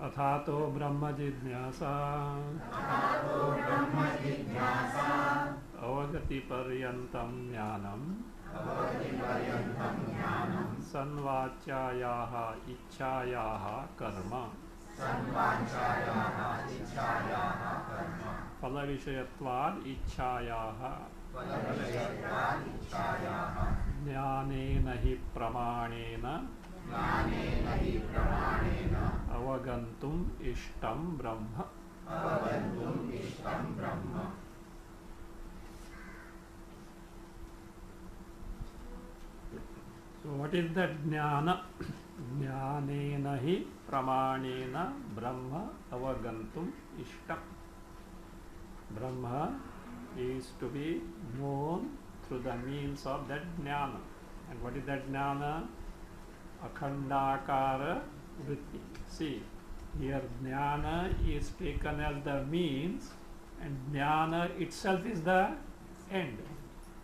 अथातो ब्रह्म जिज्ञासा अवगति पर्यन्तं ज्ञानं सन्वाच्यायाः इच्छायाः कर्म फलविषयत्वाद् इच्छायाः ज्ञानेन हि प्रमाणेन अवगन्तुम् इष्टं ब्रह्म. So what is that jnana? Jnanena hi pramanena brahma avagantum ishtam. Brahma is to be known through the means of that jnana. And what is that jnana? Akhandakara vritti. See, here jnana is taken as the means and jnana itself is the end.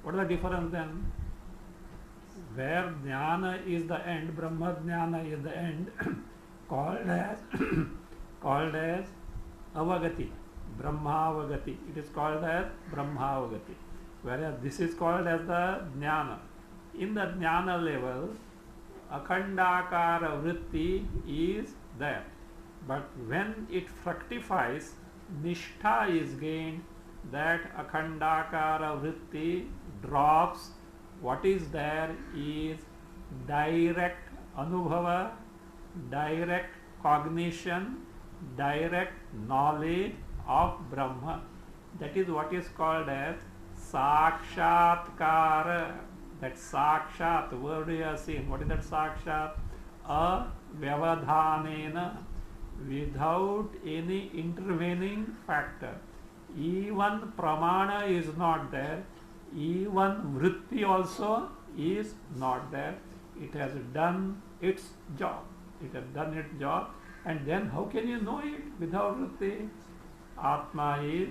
What is the difference then? Where jnana is the end, Brahma jnana is the end, called as avagati, Brahmavagati. It is called as Brahmavagati. Whereas this is called as the jnana. In the jnana level, akhandakara vritti is there. But when it fructifies, nishtha is gained, that akhandakara vritti drops. What is there is direct anubhava, direct cognition, direct knowledge of Brahma. That is what is called as sakshatkara. That sakshat word you have seen. What is that sakshat? Avyavadhanena, without any intervening factor. Even pramana is not there. Even vritti also is not there. It has done its job. It has done its job. And then how can you know it without vritti? Atma is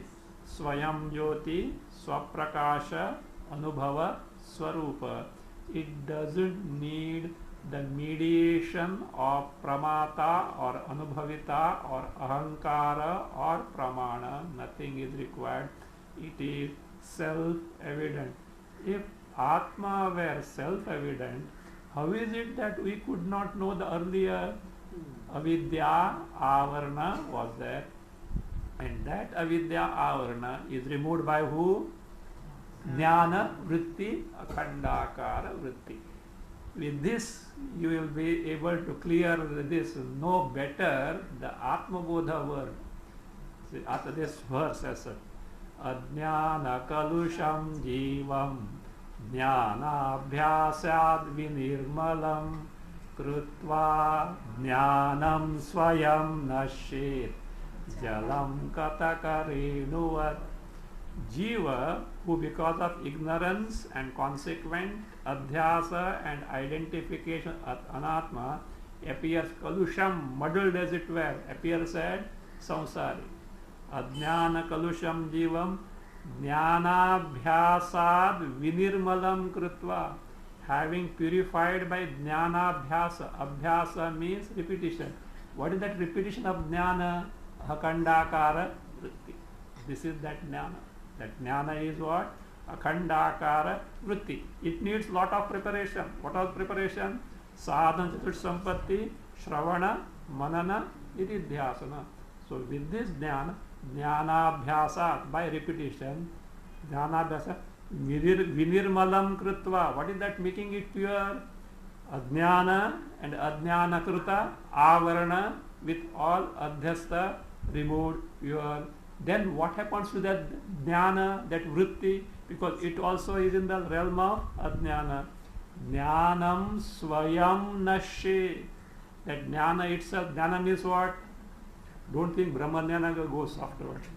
swayam jyoti swaprakasha anubhava swarupa. It doesn't need the mediation of pramata or anubhavita or ahankara or pramana. Nothing is required. It is self-evident. If Atma were self-evident, how is it that we could not know the earlier? Avidya avarana was there, and that avidya avarana is removed by who? Jnana vritti, akhandakara vritti. With this, you will be able to clear this, know better the Atma Bodha word. See, after this verse as such. Ajnana kalusham jivam jnanabhyasad vinirmalam krutva jnanam swayam nashet jalam katakarinuvat. Jiva, who because of ignorance and consequent adhyasa and identification anatma appears kalusham, muddled as it were, appears as samsari. Ajnana kalusham jivam jnanabhyasad vinirmalam krutva, having purified by jnanabhyasa. Abhyasa means repetition. What is that repetition of jnana? Akhandakara vritti. This is that jnana. That jnana is what? Akhandakara vritti. It needs lot of preparation. What was preparation? Sadhana chatur sampatti, shravana, manana, nididhyasana. So with this jnana, jnanabhyasa, by repetition, jnanabhyasa, vinirmalam krutva. What is that making it pure? Ajnana and ajnana kruta, avarana, with all adhyasta removed, pure. Then what happens to that jnana, that vritti? Because it also is in the realm of ajnana. Jnanam swayam nashe. That jnana itself, jnana means what? Don't think Brahma jnana goes afterwards.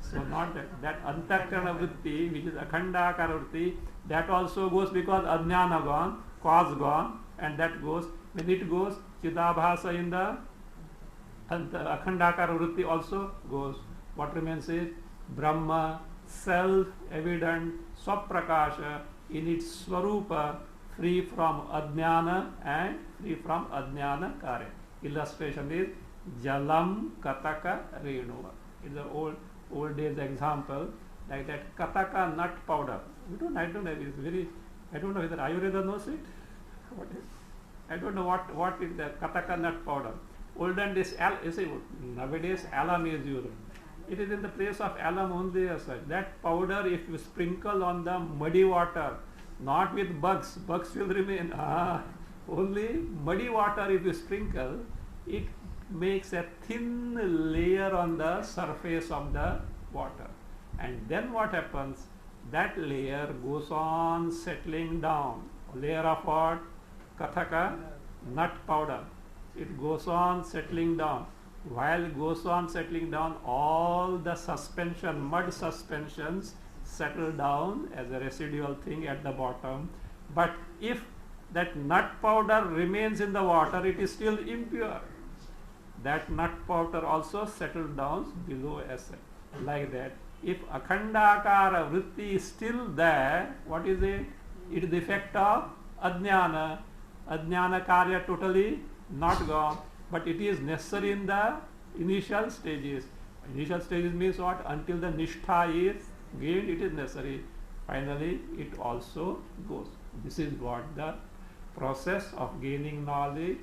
So not that. That antakarana vritti, which is akhandakara vritti, that also goes because ajnana gone, cause gone, and that goes. When it goes, chidabhasa in the akhandakara vritti also goes. What remains is Brahma, self-evident, swaprakasha, in its swarupa, free from ajnana and free from ajnana karya. Illustration is Jalam Kataka Renuva. It's an old days example, like that Kataka nut powder. I don't know. It's very. I don't know whether Ayurveda knows it. What is? I don't know what is the Kataka nut powder. Olden days, you see, nowadays alum is used. It is in the place of alum only as such. That powder, if you sprinkle on the muddy water, not with bugs will remain. Only muddy water if you sprinkle, it makes a thin layer on the surface of the water. And then what happens? That layer goes on settling down. A layer of what? Kathaka nut powder. It goes on settling down. While it goes on settling down, all the suspension, mud suspensions settle down as a residual thing at the bottom. But if that nut powder remains in the water, it is still impure. That nut powder also settles down below as like that. If akhandakara vritti is still there, what is it? It is the effect of ajnana. Ajnana karya totally not gone, but it is necessary in the initial stages. Initial stages means what? Until the nishtha is gained, it is necessary. Finally, it also goes. This is what the process of gaining knowledge.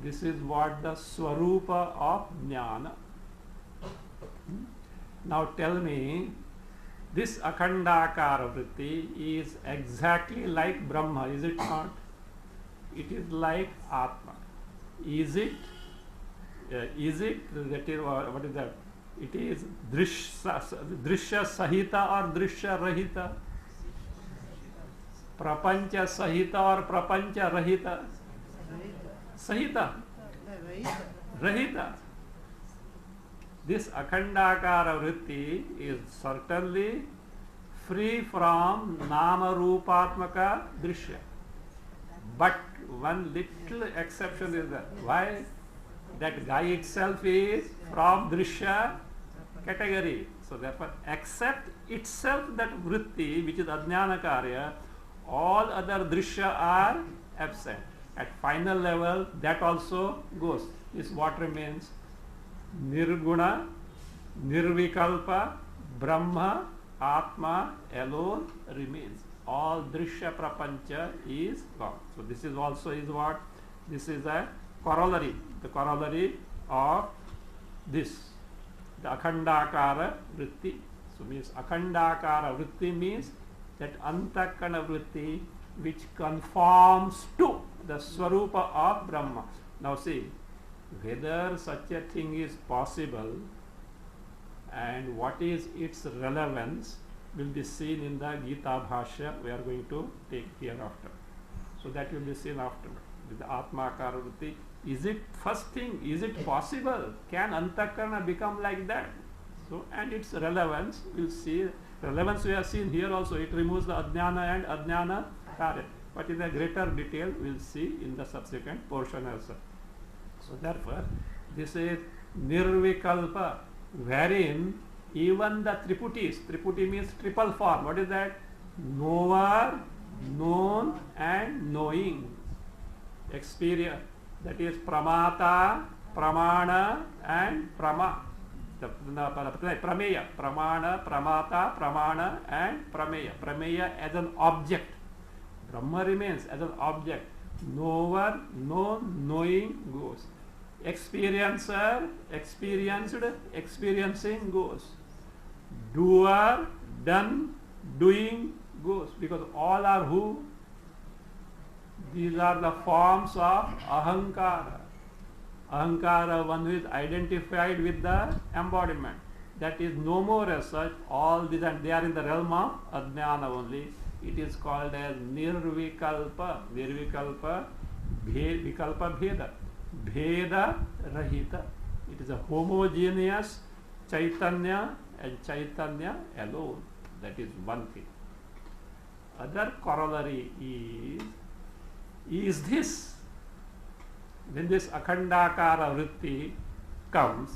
This is what the swarupa of jnana. Now tell me, this akhandakara vritti is exactly like Brahma, is it not? It is like Atma. Is it? That is what is that? It is drishya sahita or drishya rahita? Prapancha sahita or prapancha rahita? Sahita. Rahita. This akhandakara vritti is certainly free from nama rupatmaka drishya. But one little exception is that. Why? That guy itself is from drishya category. So therefore, except itself that vritti, which is ajnana karya, all other drishya are absent. At final level, that also goes. Is what remains? Nirguna, nirvikalpa, Brahma, Atma alone remains. All drishya prapancha is gone. So this is also is what? This is a corollary. The corollary of this. The akhandakara vritti. So means akhandakara vritti means that antakana vritti which conforms to the swarupa of Brahma. Now see, whether such a thing is possible and what is its relevance will be seen in the Gita Bhashya we are going to take hereafter. So that will be seen after. With the Atma Akara vritti. Is it first thing? Is it possible? Can Antakarana become like that? So, and its relevance, we'll see. Relevance we have seen here also. It removes the Ajnana and Ajnana Karya. But in a greater detail, we'll see in the subsequent portion also. So therefore, this is Nirvikalpa, wherein even the Triputi means triple form. What is that? Knower, known and knowing. Experience. That is Pramata, Pramana and Prama. Prameya. Pramana, Pramata, Pramana and Prameya. Prameya as an object. Brahma remains as an object. Knower, known, knowing goes. Experiencer, experienced, experiencing goes. Doer, done, doing goes. Because all are who? These are the forms of ahankara. Ahankara, one who is identified with the embodiment. That is no more as such. All these, and they are in the realm of ajnana only. It is called as nirvikalpa. Nirvikalpa, vikalpa bheda. Bheda rahita. It is a homogeneous chaitanya and chaitanya alone. That is one thing. Other corollary is this. When this akhandakara vritti comes,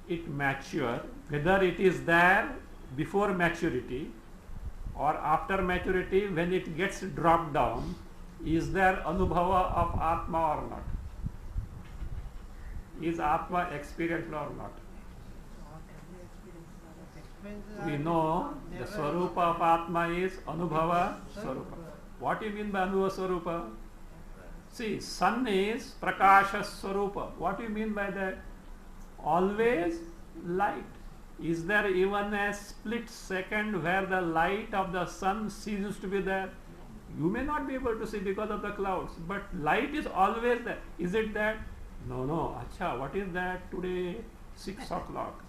it matures, whether it is there before maturity or after maturity, when it gets dropped down, is there anubhava of Atma or not? Is Atma experienced or not? We know the Swarupa of Atma is Anubhava Swarupa. What do you mean by Anubhava Swarupa? See, sun is Prakasha Swarupa. What do you mean by that? Always light. Is there even a split second where the light of the sun ceases to be there? You may not be able to see because of the clouds, but light is always there. Is it that? No, no. Acha, what is that today? 6 o'clock.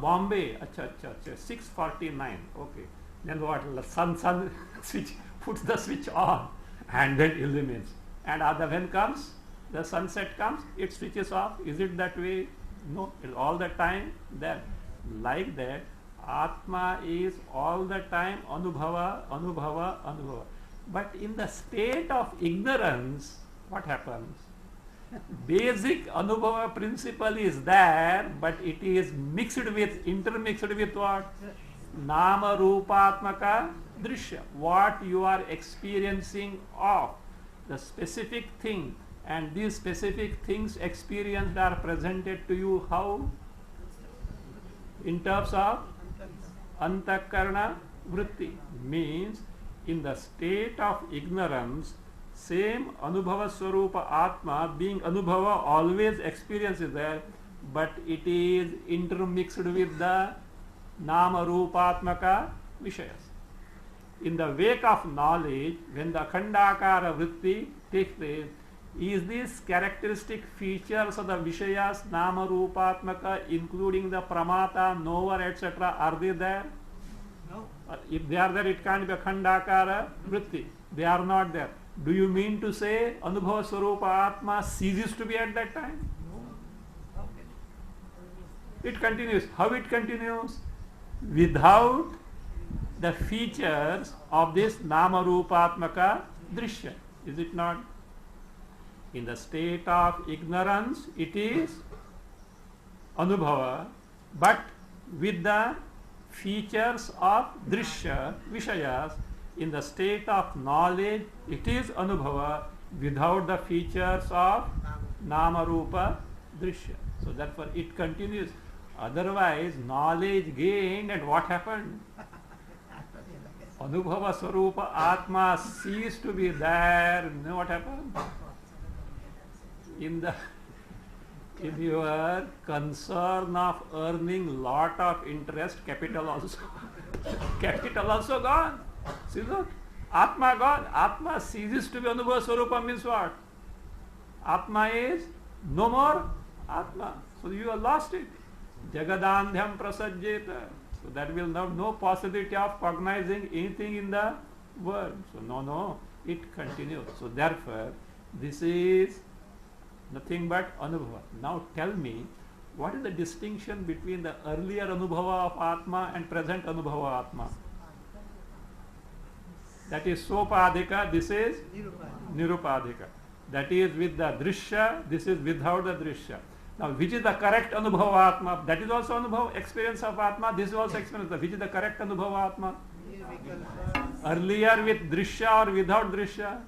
Bombay. Acha, 6:49. Okay. Then what? Sun switch, puts the switch on and then illumines. And when comes, the sunset comes, it switches off. Is it that way? No, it's all the time there. Like that, Atma is all the time Anubhava, Anubhava, Anubhava. But in the state of ignorance, what happens? Basic Anubhava principle is there, but it is intermixed with what? Nama Rupatmaka Drishya. What you are experiencing of the specific thing, and these specific things experienced are presented to you how? In terms of Antakarana Vritti. Means in the state of ignorance, same Anubhava Swarupa Atma being Anubhava always experiences there, but it is intermixed with the Nama Rupatmaka Vishayas. In the wake of knowledge, when the Khandakara Vritti takes place, is these characteristic features of the Vishayas, Nama Rupatmaka, including the Pramata, Knower, etc., are they there? No. If they are there, it can't be a Khandakara Vritti. They are not there. Do you mean to say Anubhava Swarupa Atma ceases to be at that time? No. It continues. How it continues? Without the features of this Nama Rupatmaka Drishya. Is it not? In the state of ignorance, it is Anubhava, but with the features of Drishya, Vishayas. In the state of knowledge, it is Anubhava without the features of Nama Rupa Drishya. So therefore it continues. Otherwise, knowledge gained, and what happened? Anubhava Swarupa Atma ceased to be there. You know what happened? In your concern of earning lot of interest, capital also gone. See, look, Atma gone. Atma ceases to be Anubhava Swarupa means what? Atma is no more Atma. So you have lost it. Jagadandhyam prasajjeta. So that will have no possibility of cognizing anything in the world. So no, it continues. So therefore, this is nothing but Anubhava. Now tell me, what is the distinction between the earlier Anubhava of Atma and present Anubhava Atma? That is Sopadhika, this is Nirupadhika. That is with the Drishya, this is without the Drishya. Now which is the correct Anubhava Atma? That is also Anubhava, experience of Atma, this is also experience. Which is the correct Anubhava Atma? Earlier with Drishya or without Drishya?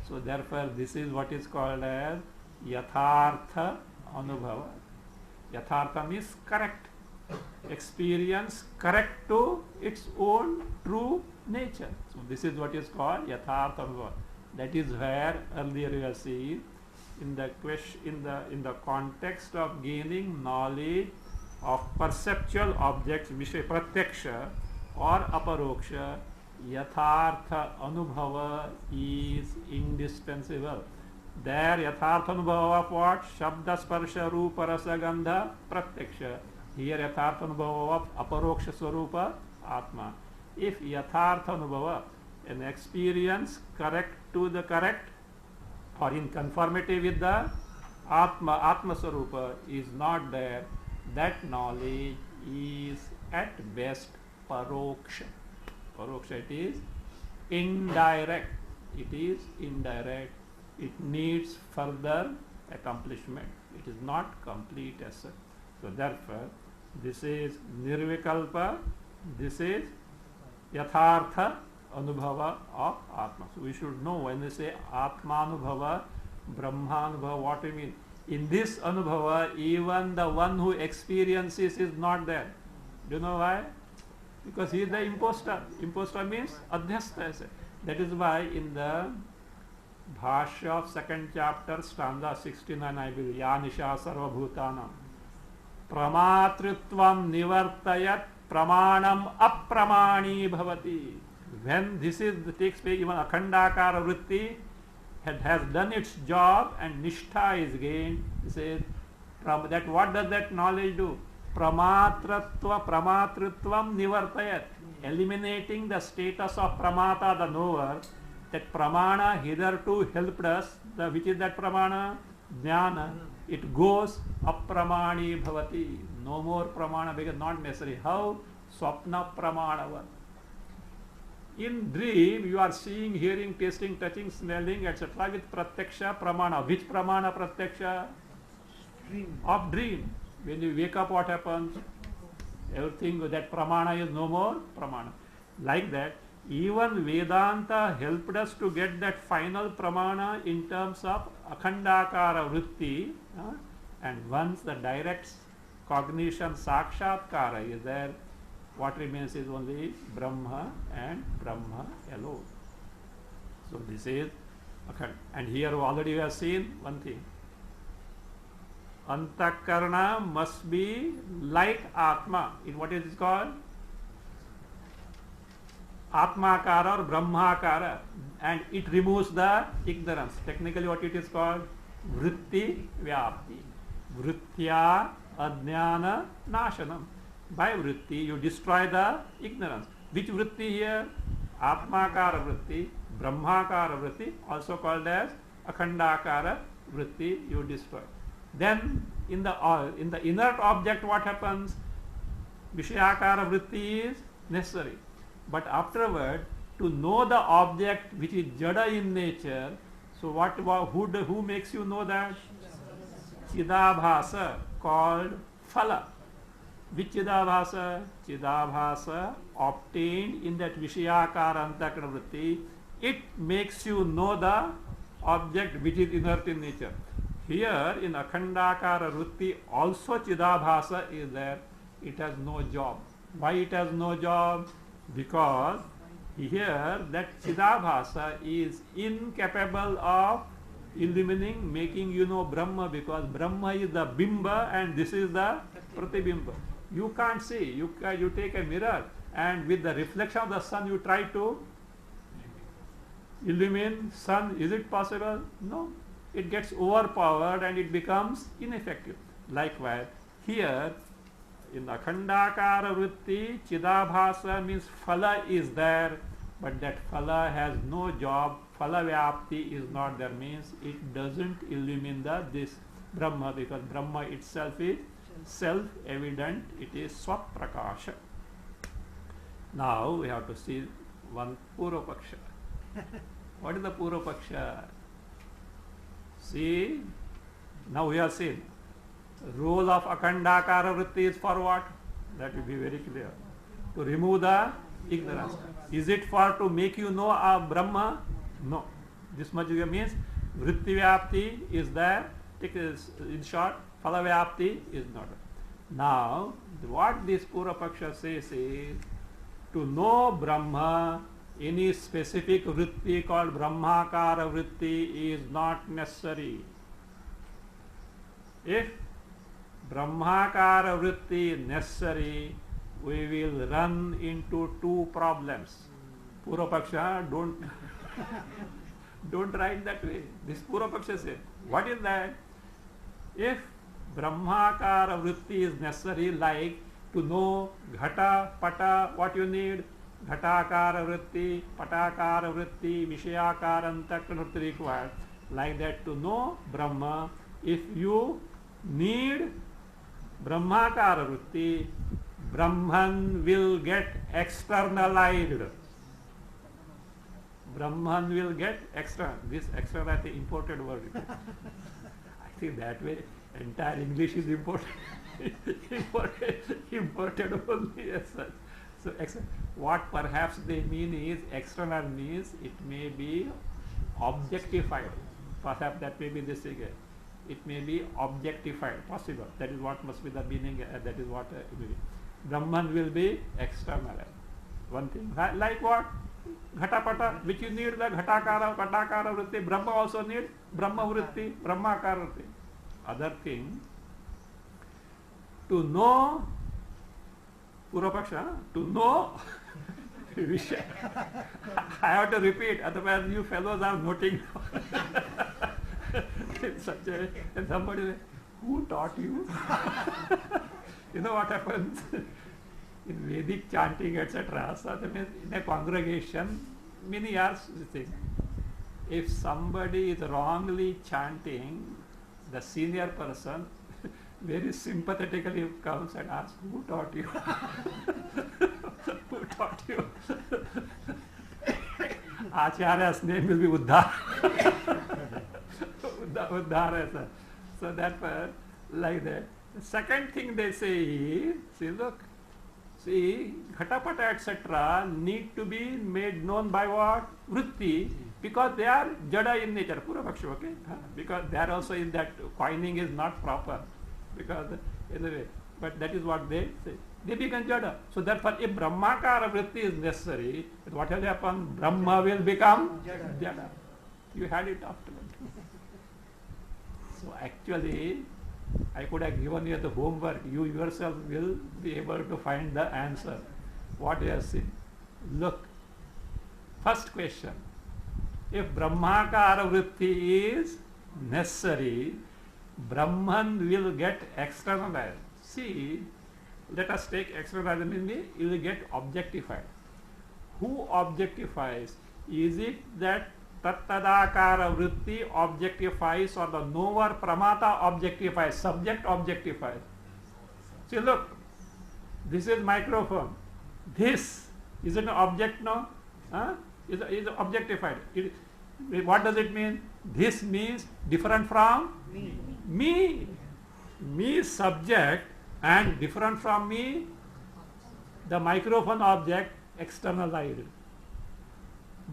So therefore this is what is called as Yathartha Anubhava. Yathartha means correct. Experience correct to its own true nature. So this is what is called Yathartha Anubhava. That is where earlier you have seen in the context of gaining knowledge of perceptual objects, Vishaya Pratyaksha or Aparoksha, Yathartha Anubhava is indispensable. There Yathartha Anubhava of what? Shabda Sparsha Rupa Rasa Gandha Pratyaksha. Here Yathartha Anubhava of Aparoksha Swarupa Atma. If Yathartha Anubhava, an experience correct to the correct or in conformity with the Atma Swarupa is not there, that knowledge is at best Paroksha. Paroksha, it is indirect. It is indirect. It needs further accomplishment. It is not complete as such. So therefore, this is Nirvikalpa, this is Yathartha Anubhava of Atma. So we should know when we say Atma Anubhava, Brahma Anubhava, what we mean. In this anubhava, even the one who experiences is not there. Do you know why? Because he is the imposter. Imposter means adhyastha. That is why in the Bhashya of second chapter, stanza 69, I believe, Ya Nisha Sarva Bhutanam, Pramatritvam Nivartayat Pramanam Apramani Bhavati. When this takes place, even Akhandakara Vritti has done its job and Nishtha is gained. He says, that what does that knowledge do? Pramatritvam Nivartayat, eliminating the status of Pramata, the knower. That pramana hitherto helped us, which is that pramana? Jnana. It goes apramani bhavati. No more pramana, because not necessary. How? Swapna pramanavat. In dream, you are seeing, hearing, tasting, touching, smelling, etc. with pratyaksha pramana. Which pramana pratyaksha? Dream. Of dream. When you wake up, what happens? Everything, that pramana is no more pramana. Like that, even Vedanta helped us to get that final pramana in terms of akhandakara vritti, and once the direct cognition sakshatkara is there, what remains is only Brahma and Brahma alone. So this is akhand. And here already we have seen one thing. Antakarana must be like Atma. In what is it called? Atmakara or Brahmakara, and it removes the ignorance. Technically what it is called? Vritti Vyapti. Vrittya Ajnana Nashanam. By vritti you destroy the ignorance. Which vritti here? Atmakara vritti, Brahmakara vritti, also called as Akhandakara vritti, you destroy. Then in the inert object what happens? Vishayakara vritti is necessary. But afterward, to know the object which is jada in nature, so who makes you know that? Chidabhasa, called phala. Which Chidabhasa? Chidabhasa obtained in that Vishayakara Antakarana vritti. It makes you know the object which is inert in nature. Here in Akhandakara vritti also Chidabhasa is there. It has no job. Why it has no job? Because here that Chidabhasa is incapable of illumining, making you know Brahma, because Brahma is the Bimba and this is the Pratibimba. You can't see. You take a mirror and with the reflection of the sun you try to illumine sun. Is it possible? No. It gets overpowered and it becomes ineffective. Likewise, here in Akhandakara vritti, Chidabhasa means phala is there, but that phala has no job. Phala vyapti is not there, means it doesn't illumine this Brahma, because Brahma itself is self-evident, it is Swaprakasha. Now we have to see one Purvapaksha. What is the Purvapaksha? See, now we have seen role of Akhandakara vritti is for what? That will be very clear. To remove the ignorance. Is it for to make you know Brahma? No. This much means vritti vyapti is there. In short, phala vyapti is not. Now, what this Purvapaksha says is, to know Brahma, any specific vritti called Brahmakara vritti is not necessary. If Brahmakara vritti is necessary, we will run into two problems. Purvapaksha, don't write that way. This Purvapaksha says, what is that? If Brahmakara vritti is necessary, like to know Ghata, Pata, what you need? Ghatakara vritti, Patakara vritti, Vishayakara Antakarana vritti required. Like that to know Brahma, if you need Brahmakara vritti, Brahman will get externalized. Brahman will get extra. This extra is the imported word. I think that way entire English is imported. imported only as such. So what perhaps they mean is external means it may be objectified. Perhaps that may be this again. it may be objectified, possible. That is what must be the meaning, that is what it will be. Brahman will be external. One thing. Like what? Ghatapata, which you need the Ghatakara, Patakara vritti. Brahma also needs Brahma vritti, Brahmakara vritti. Other thing, to know, Purvapaksha, to know, I have to repeat, otherwise you fellows are noting. Such a, and somebody say, who taught you? You know what happens in Vedic chanting, etc. So that means in a congregation, many years, if somebody is wrongly chanting, the senior person very sympathetically comes and asks, who taught you? Who taught you? Acharya's name will be Uddhar. Uddhar. So that like that. The second thing they say is, see, look, see, Ghatapata, etc. need to be made known by what? Vritti, because they are jada in nature. Purvapaksha, okay? Because they are also in that coining is not proper. Because anyway, but that is what they say. They become jada. So therefore, if Brahmakara vritti is necessary, what will happen? Brahma will become jada. You had it afterwards. So actually, I could have given you the homework. You yourself will be able to find the answer. What you have seen. Look, first question. If Brahmakara vritti is necessary, Brahman will get externalized. See, let us take externalized, meaning it will get objectified. Who objectifies? Is it that Tattadakara vritti objectifies, or the knower Pramata objectifies, subject objectifies? See, look, this is microphone. This is an object now? Is objectified. What does it mean? This means different from me. Me subject and different from me, the microphone object externalized.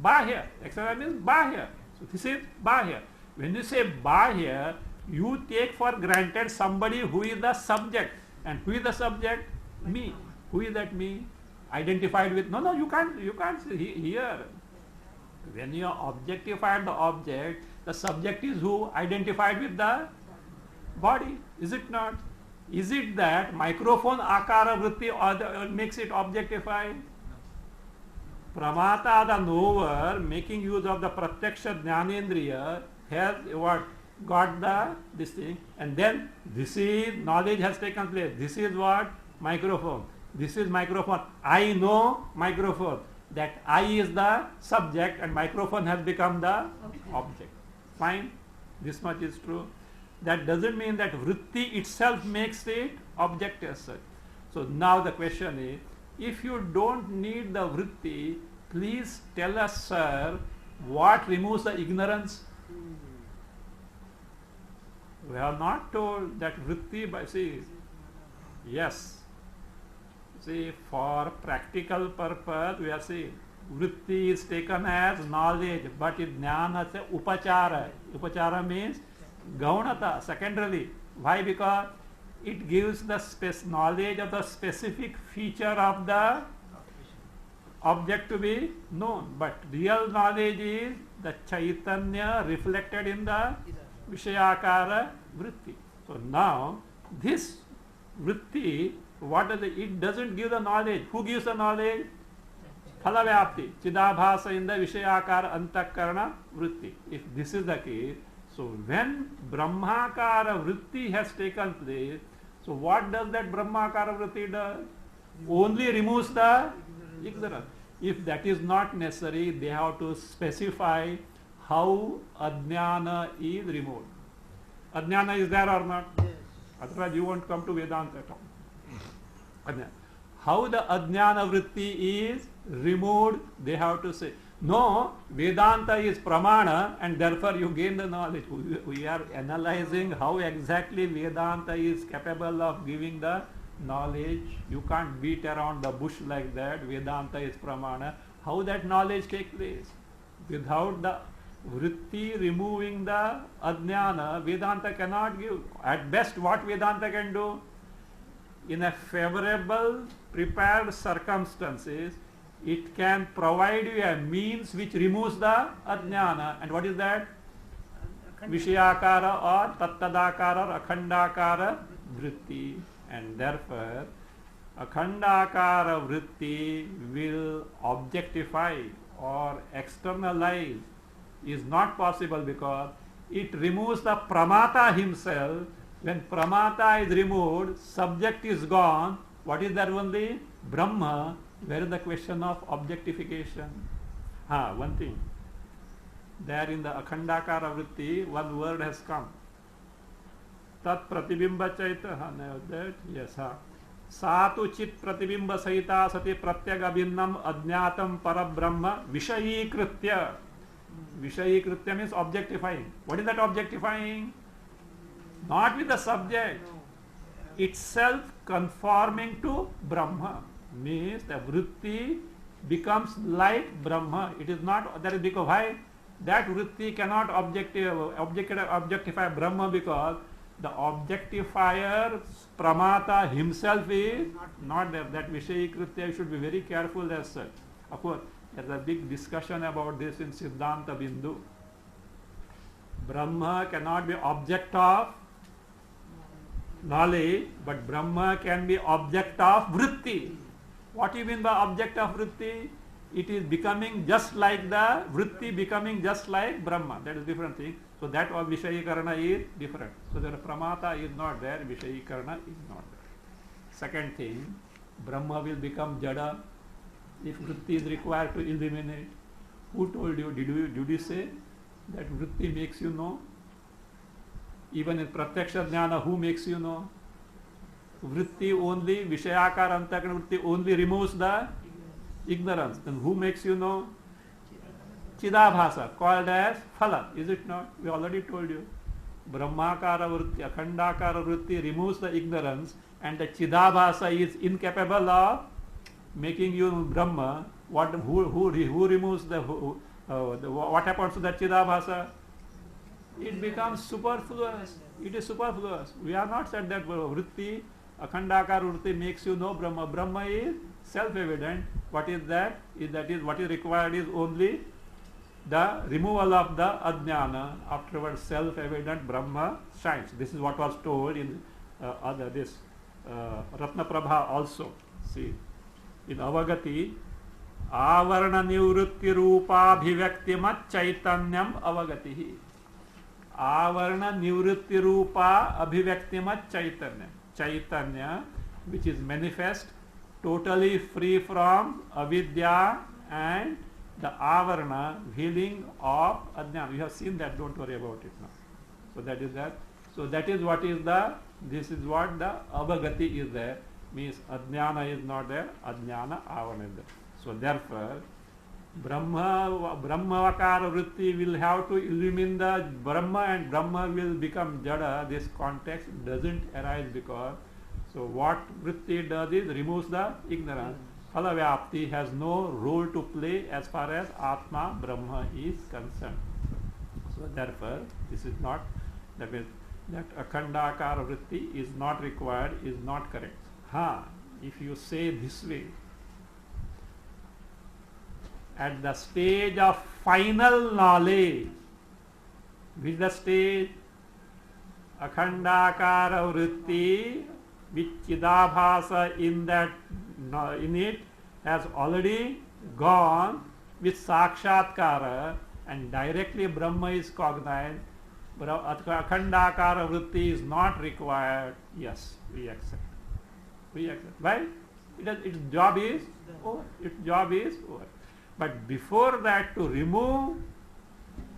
Bahya. External means Bahya. So this is Bahya. When you say Bahya, you take for granted somebody who is the subject. And who is the subject? Me. Who is that me? Identified with? No, you can't see here. When you objectify the object, the subject is who? Identified with the body. Is it not? Is it that microphone akara vritti makes it objectified? Pramata, the knower, making use of the pratyaksha jnanendriya, has what? Got this thing, and then this is knowledge has taken place. This is what? Microphone. This is microphone. I know microphone. That I is the subject and microphone has become the object. Fine. This much is true. That doesn't mean that vritti itself makes it object as such. So now the question is, if you don't need the vritti, please tell us, sir, what removes the ignorance? We are not told that vritti by, see, yes. See, for practical purpose, we are saying vritti is taken as knowledge, but it jnana se upachara. Upachara means gaunata, secondarily. Why? Because it gives the knowledge of the specific feature of the object to be known. But real knowledge is the Chaitanya reflected in the Vishayakara vritti. So now, this vritti, what does it? It doesn't give the knowledge. Who gives the knowledge? Phalavapti, Chidabhasa in the Vishayakara Antakarana vritti. If this is the case, so when Brahmakara vritti has taken place, so what does that Brahmakara vritti do? Only removes the ignorance. If that is not necessary, they have to specify how Ajnana is removed. Ajnana is there or not? Yes. Otherwise you won't come to Vedanta at all. How the Ajnana vritti is removed, they have to say. No, Vedanta is pramana and therefore you gain the knowledge. We are analyzing how exactly Vedanta is capable of giving the knowledge. You can't beat around the bush like that. Vedanta is pramana. How that knowledge takes place? Without the Vritti removing the ajnana, Vedanta cannot give. At best, what Vedanta can do? In a favorable, prepared circumstances, it can provide you a means which removes the ajnana. And what is that? Vishayakara or Tattadakara or Akhandakara vritti. And therefore, Akhandakara vritti will objectify or externalize is not possible because it removes the pramata himself. When pramata is removed, subject is gone. What is there only? Brahma. Where is the question of objectification? One thing. There in the Akhandakara vritti, one word has come. Tat pratibimba chaita. That? Yes. Satu chit pratibimba sahita sati pratyag abhinnam adnyatam parabrahma vishayikritya. Vishayikritya means objectifying. What is that objectifying? Not with the subject. Itself conforming to Brahma. Means the vritti becomes like Brahma. It is not, that is because why? That vritti cannot objectify Brahma because the objectifier pramata himself is not there. That Vishayikritya should be very careful as such. Of course, there is a big discussion about this in Siddhanta Bindu. Brahma cannot be object of knowledge, but Brahma can be object of vritti. What do you mean by object of vritti? It is becoming just like the vritti, becoming just like Brahma. That is different thing. So that of Vishayikarana is different. So the pramata is not there, Vishayikarana is not there. Second thing, Brahma will become jada if vritti is required to eliminate. Who told you? Did you say that vritti makes you know? Even in Pratyaksha Jnana, who makes you know? Vritti only, Vishayakara Antakarana vritti only removes the ignorance. Then who makes you know? Chidabhasa, called as Phala, is it not? We already told you. Brahmakara vritti, Akhandakara vritti removes the ignorance, and the Chidabhasa is incapable of making you Brahma. Who removes what happens to that Chidabhasa? It becomes superfluous. It is superfluous. We are not said that vritti, Akhandakara vritti makes you know Brahma. Brahma is self-evident. What is that? What is required is only the removal of the ajnana. Afterwards, self-evident Brahma shines. This is what was told in Ratna Prabha also. See, in Avagati, Avarna Nivrutti Rupa Bhivyaktimat Chaitanyam Avagatihi. Avarna Nivrutti Rupa Abhivyaktimat Chaitanya. Chaitanya, which is manifest, totally free from avidya and the avarna, veiling of ajnana. You have seen that, don't worry about it now. So that is that. So that is what is this is what the avagati is there. Means ajnana is not there, ajnana avarna is there. So therefore, Brahmavakara vritti will have to illumine the Brahma and Brahma will become jada. This context doesn't arise because, so what vritti does is removes the ignorance. Phala-vyapti has no role to play as far as Atma Brahma is concerned. So therefore, this is not, that means that Akhandakara vritti is not required, is not correct. If you say this way, at the stage of final knowledge, which the stage? Akhandakara vritti, which Chidabhasa in it has already gone with Sakshatkara and directly Brahma is cognized. Akhandakara vritti is not required. Yes, we accept. Why? Its job is over. Its job is over. But before that, to remove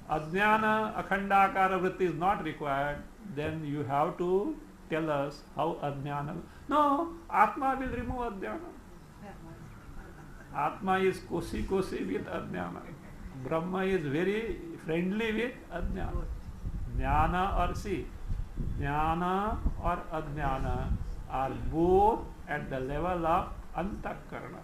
ajnana, Akhandakara vritti is not required. Then you have to tell us how ajnana. No, Atma will remove ajnana. Atma is kosi with ajnana. Brahma is very friendly with ajnana. Jnana or ajnana are both at the level of antakarana.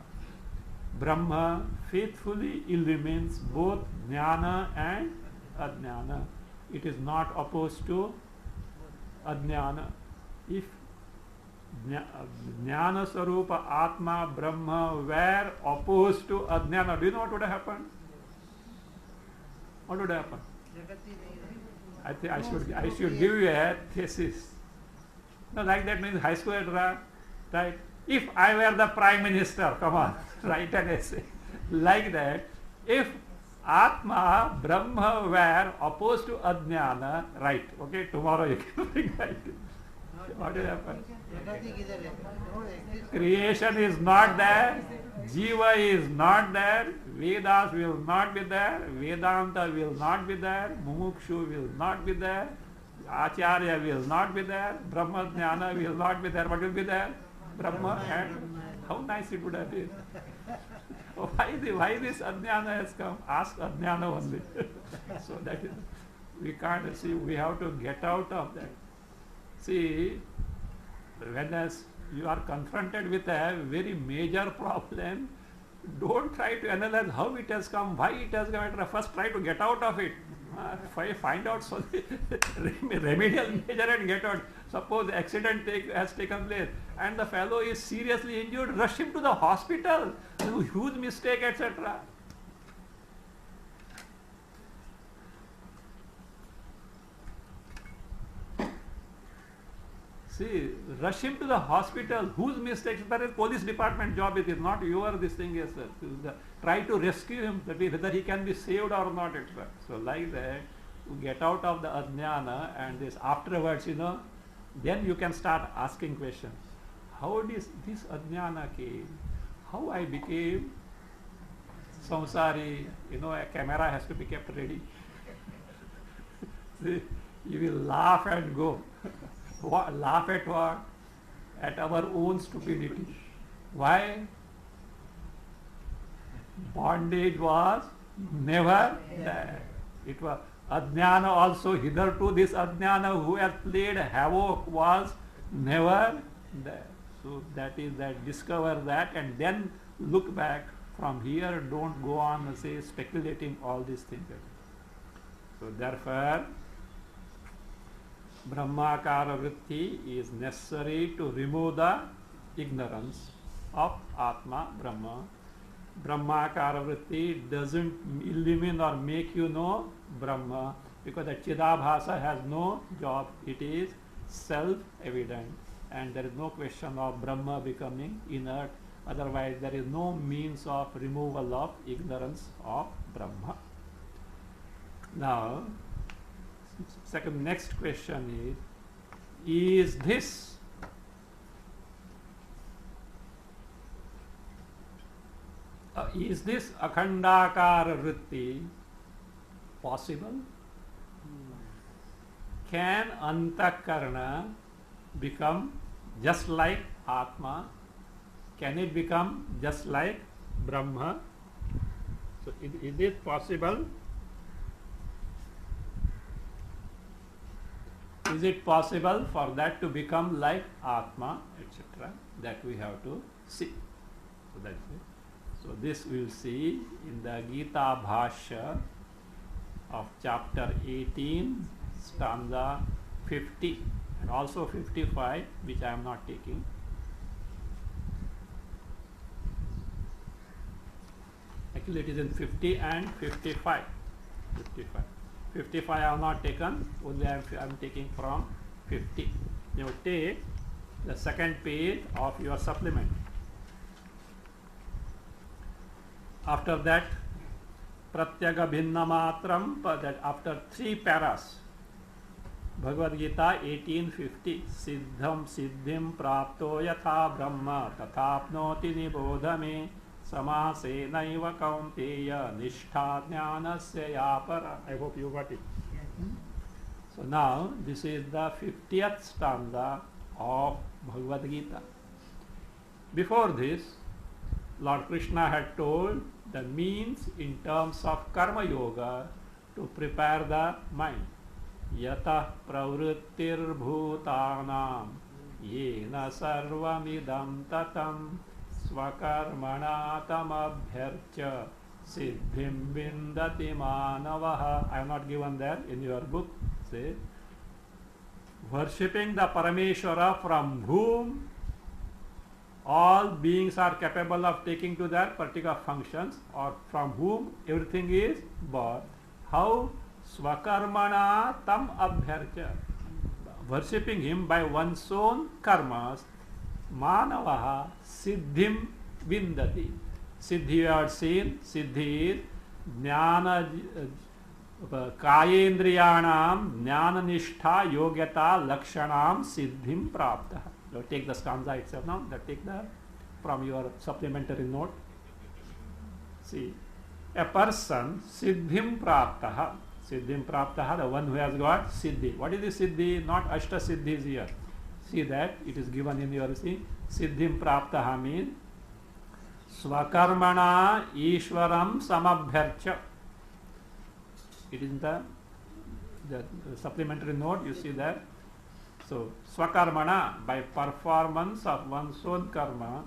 Brahma faithfully illumines both jnana and ajnana. It is not opposed to ajnana. If Jnana Sarupa Atma Brahma were opposed to Ajnana, do you know what would have happened? What would happen? I think I should give you a thesis. No, like that means high school right? If I were the Prime Minister, come on, write an essay. Like that, if Atma, Brahma were opposed to Ajnana, right? Okay, tomorrow you can bring that. What will happen? Creation is not there, Jiva is not there, Vedas will not be there, Vedanta will not be there, Mumukshu will not be there, Acharya will not be there, Brahma Jnana will not be there. What will be there? Brahma. And how nice it would have been. Why this Ajnana has come? Ask Ajnana only. So that is, we can't see, we have to get out of that. See, when you are confronted with a very major problem, don't try to analyze how it has come, why it has come. First try to get out of it. Find out so remedial measure and get out. Suppose accident has taken place and the fellow is seriously injured, rush him to the hospital. Huge mistake, etc. See, rush him to the hospital. Whose mistake? That is police department job. It is not your this thing. Yes, sir. Try to rescue him, that is, whether he can be saved or not, etc. So like that, you get out of the ajnana, and this afterwards, then you can start asking questions. How did this ajnana came? How I became samsari? A camera has to be kept ready. See, you will laugh and go. Laugh at what? At our own stupidity. Why? Bondage was never there. It was ajnana also. Hitherto this ajnana who has played havoc was never there. So that is that. Discover that and then look back. From here, don't go on speculating all these things. So therefore, Brahmakara vritti is necessary to remove the ignorance of Atma, Brahma. Brahmakara vritti doesn't eliminate or make you know Brahma, because the Chidabhasa has no job. It is self-evident and there is no question of Brahma becoming inert. Otherwise, there is no means of removal of ignorance of Brahma. Now, next question is this akhandakara vritti possible? Can antakarana become just like Atma? Can it become just like Brahma? So is it possible? Is it possible for that to become like Atma, etc.? That we have to see. So that's it. So this we will see in the Gita Bhashya of chapter 18, stanza 50 and also 55, which I am not taking. Actually it is in 50 and 55. 55 I have not taken, only I am taking from 50. You take the second page of your supplement. After that, Pratyaga Bhinna Matram, that after 3 paras, Bhagavad Gita 1850, Siddham Siddhim Prapto Yatha Brahma Tathapnoti Nibodhame Samase Naiva Kaunteya Nishtha Jnanasya Yapara. I hope you got it. So now this is the 50th stanza of Bhagavad Gita. Before this, Lord Krishna had told the means in terms of karma yoga to prepare the mind. Yatah pravrittir bhutanam yena sarvamidam tatam svakarmana tamabhyarcha Siddhim Vindati Manavaha. I have not given that in your book. Say, worshipping the Parameshwara from whom all beings are capable of taking to their particular functions, or from whom everything is born. How? Swakarmana tam abhyarcha. Worshipping him by one's own karmas. Manavaha siddhim vindati. Siddhi you have seen. Siddhi is jnana kayendriyanam jnana nishtha yogyata lakshanam siddhim prapta. So take the stanza itself now. Take the from your supplementary note. See, a person siddhim prapta. Siddhim prapta, the one who has got siddhi. What is the siddhi? Not ashta siddhis here. See that it is given in your see. Siddhim prapta means swakarmana ishwaram samabhyarcha. It is in the supplementary note. You see that. So swakarmana, by performance of one's own karma,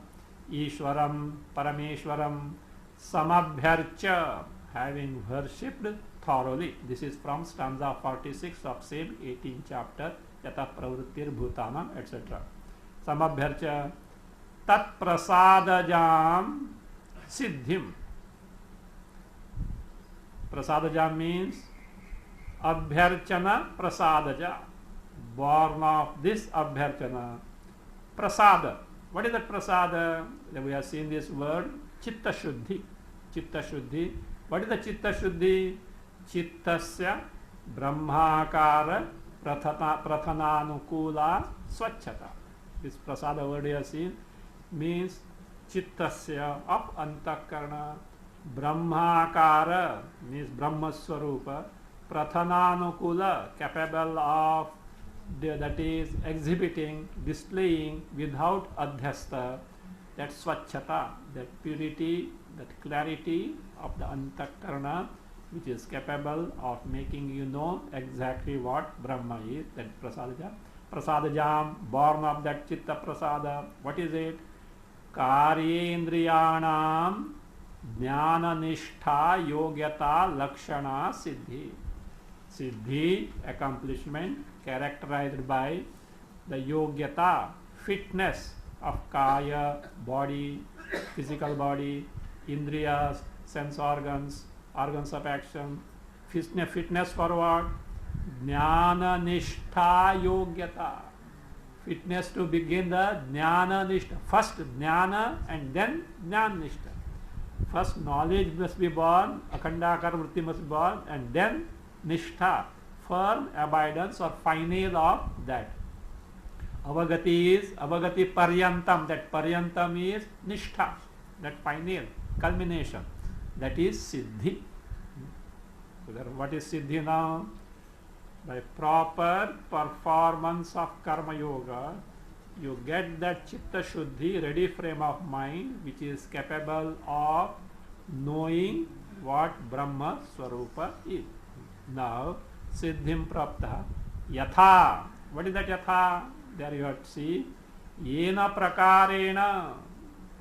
ishwaram parameshwaram samabhyarcha, having worshipped thoroughly. This is from stanza 46 of same 18th chapter, yata pravrittir bhutanam, etc. Samabhyarcha tat prasadajam siddhim. Prasadajam means abhyarchana prasadaja. Born of this abhyarchana. Prasada. What is that prasada? We have seen this word chitta shuddhi. Chitta shuddhi. What is the chitta shuddhi? Chittasya brahmakara prathananukula swachhata. This prasada word you have seen means chittasya of antakarana. Brahmakara means brahmaswarupa. Prathananukula, capable of that is exhibiting, displaying without adhyasta, that swachhata, that purity, that clarity of the antakarana, which is capable of making you know exactly what Brahma is, that prasadaja. Prasadajam, born of that chitta prasada. What is it? Karyendriyanam jnana nishtha yogyata lakshana siddhi. Siddhi, accomplishment, characterized by the yogyata, fitness of kaya, body, physical body, indriyas, sense organs, organs of action. Fitness for what? Jnana nishtha yogyata. Fitness to begin the jnana nishtha. First jnana and then jnana nishtha. First knowledge must be born, akhandakara vritti must be born, and then nishtha, firm abidance or final of that. Avagati is avagati paryantam. That paryantam is nishtha, that final culmination. That is siddhi. So what is siddhi now? By proper performance of karma yoga, you get that chitta shuddhi, ready frame of mind, which is capable of knowing what Brahma Swarupa is. Now, siddhim prapta yatha. What is that yatha? There you have to see. Yena prakarena.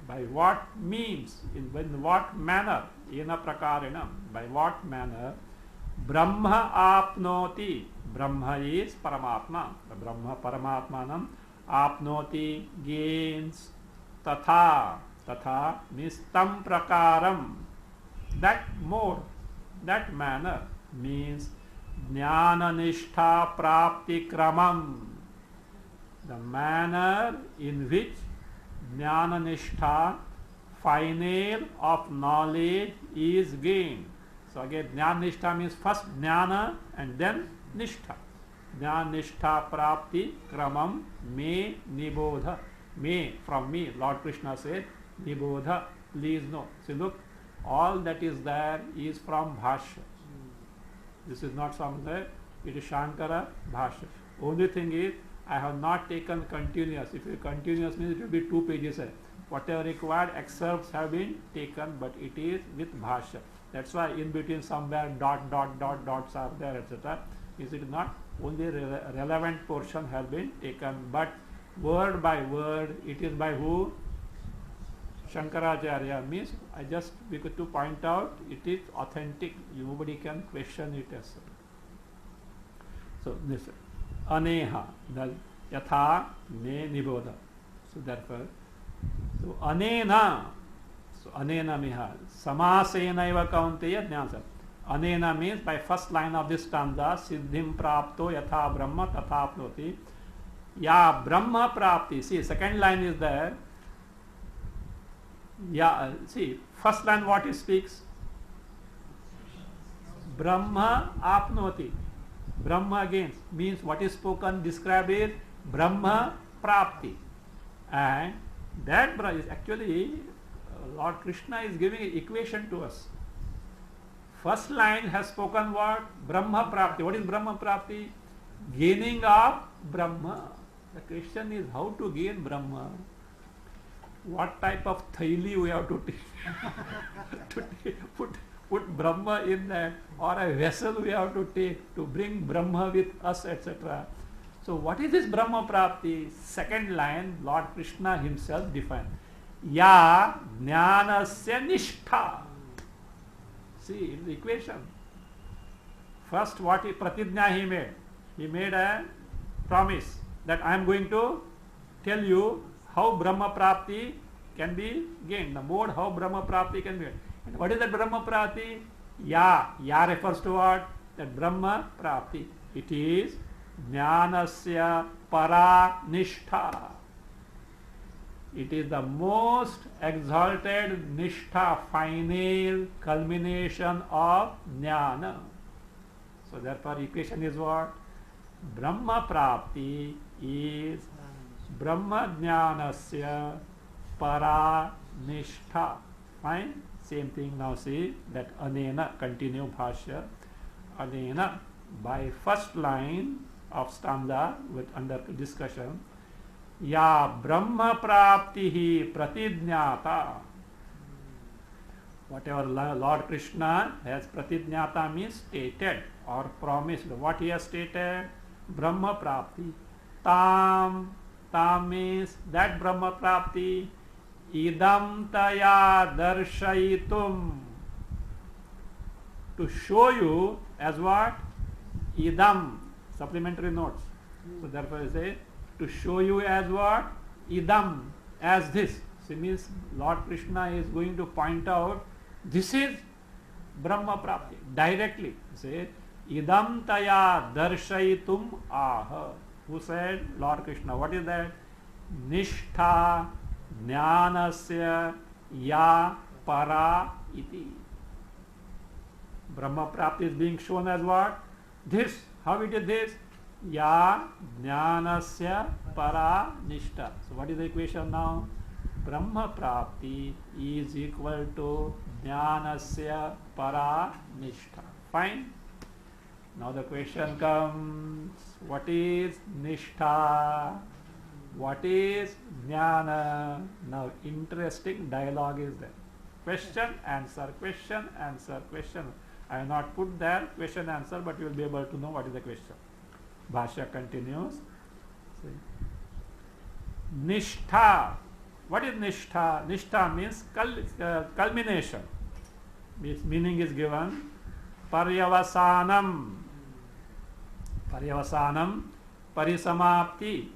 By what means? In what manner? Yena prakarena. By what manner? Brahma apnoti. Brahma is Paramatma. The Brahma Paramatmanam apnoti, gains. Tatha. Tatha means tam prakaram. That mode, that manner means jnana nishtha prapti kramam. The manner in which jnana nishtha, final of knowledge, is gained. So again, jnana nishtha means first jnana and then nishtha. Jnana nishtha prapti kramam me nibodha. Me, from me, Lord Krishna said, nibodha, please know. See, look, all that is there is from Bhashya. This is not from there, it is Shankara Bhashya. Only thing is, I have not taken continuous. If you continuous means it will be 2 pages. Whatever required, excerpts have been taken, but it is with Bhashya. That's why in between somewhere dots are there, etc. Is it not? Only relevant portion has been taken, but word by word, it is by who? Shankaracharya means I just because to point out it is authentic. Nobody can question it as such. So this aneha, the yatha me nibodha. So therefore, so anena, so anena miha samasena eva kaunteya jnana. Anena means by first line of this stanza, siddhim prapto yatha brahma tatha apnoti. Ya brahma prapti. See, second line is there. Yeah, see, first line what it speaks? Brahma apnoti. Brahma again means what is spoken, described is Brahma prapti. And that is actually Lord Krishna is giving an equation to us. First line has spoken what? Brahma prapti. What is Brahma prapti? Gaining of Brahma. The question is how to gain Brahma. What type of thaili we have to take put Brahma in that, or a vessel we have to take to bring Brahma with us, etc. So what is this Brahma prapti? Second line, Lord Krishna himself defined. Ya jnanasya nishtha. See, in the equation. First what pratijna he made. He made a promise that I am going to tell you how Brahma prapti can be gained, the mode how Brahma prapti can be gained. And what is that Brahma prapti? Ya. Ya refers to what? That Brahma prapti. It is jnanasya para nishtha. It is the most exalted nishtha, final culmination of jnana. So therefore equation is what? Brahma prapti is Brahma jnanasya para nishtha. Fine? Same thing now see that anena, continue bhashya. Anena, by first line of stanza with under discussion, ya Brahma prapti pratijnata. Whatever Lord Krishna has pratijnata means stated or promised. What he has stated? Brahma prapti. Tam means that Brahma prapti idam taya darshayitum. To show you as what? Idam. Supplementary notes. So therefore I say to show you as what? Idam. As this. So it means Lord Krishna is going to point out this is Brahma prapti. Directly. Say idam taya darshayitum aha. Who said? Lord Krishna. What is that? Nishtha jnanasya ya para iti. Brahma prapti is being shown as what? This. How it is this? Ya jnanasya para nishtha. So what is the equation now? Brahma prapti is equal to jnanasya para nishtha. Fine. Now the question comes, what is nishtha? What is jnana? Now interesting dialogue is there. Question, answer, question, answer, question. I have not put there question, answer, but you will be able to know what is the question. Bhashya continues. See. Nishtha. What is nishtha? Nishtha means culmination. Its meaning is given. Paryavasanam. Paryavasanam. Parisamapti.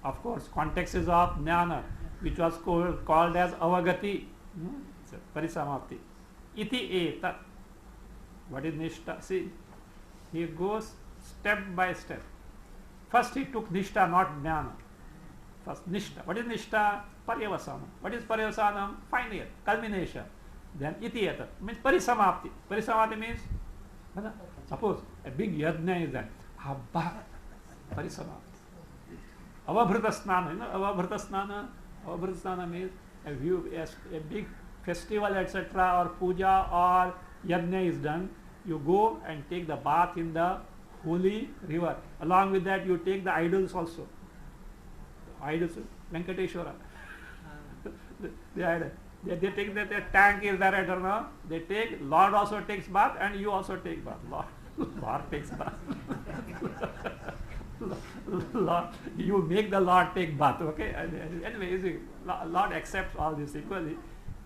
Of course, context is of jnana, which was called as avagati. So, parisamapti. Iti etat. What is nishtha? See, he goes step by step. First he took nishtha, not jnana. First nishtha. What is nishtha? Paryavasanam. What is paryavasanam? Final, culmination. Then iti etat means parisamapti. Parisamapti means, suppose a big yajna is that. Habba. Parisamapti. Avabhrita snana, you know, avabhrita snana. Avabhrita snana means a big festival, etc., or puja or yajna is done. You go and take the bath in the holy river. Along with that, you take the idols also. The idols, Venkateshwara. the idol. They take that their tank is there, I don't know. They take, Lord also takes bath and you also take bath. Lord takes bath. Lord, you make the Lord take bath, okay? Anyway, you see, Lord accepts all this equally.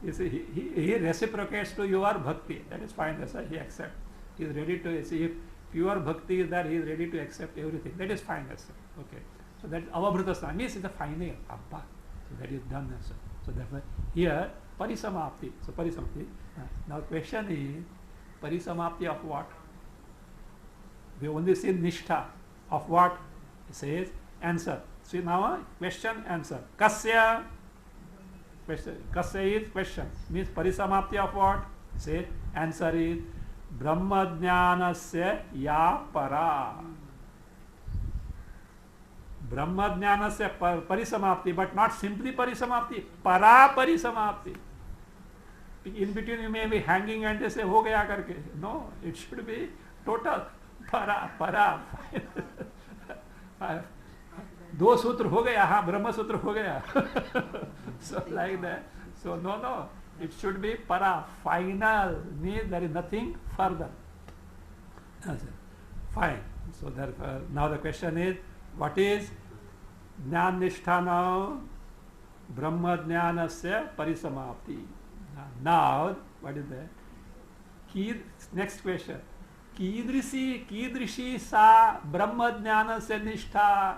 You see, he reciprocates to your bhakti. That is fine. That's why he accepts. He is ready to see if pure bhakti is there. He is ready to accept everything. That is fine. That's okay. So that avabhrutasana means it's the final. Abba. So that is done. So therefore here parisamapti. So parisamapti. Now question is parisamapti of what? We only see nishtha of what? It says answer. See now question answer. Kasya. Question. Kasya is question. Means parisamapti of what? Say answer is Brahmajnanasya ya para. Brahmajnanasya parisamapti, but not simply parisamapti, para parisamapti. In between you may be hanging and they say ho gaya karke. No, it should be total para. दो सूत्र हो गया, हाँ ब्रह्म सूत्र हो गया. So like that. So no, it should be para, final, means there is nothing further. Fine. So therefore now the question is, what is jnana nishtha now? Brahma jnanasya parisamapti. Now what is that? Next question. कीदृशी सा ब्रह्म ज्ञान से निष्ठा.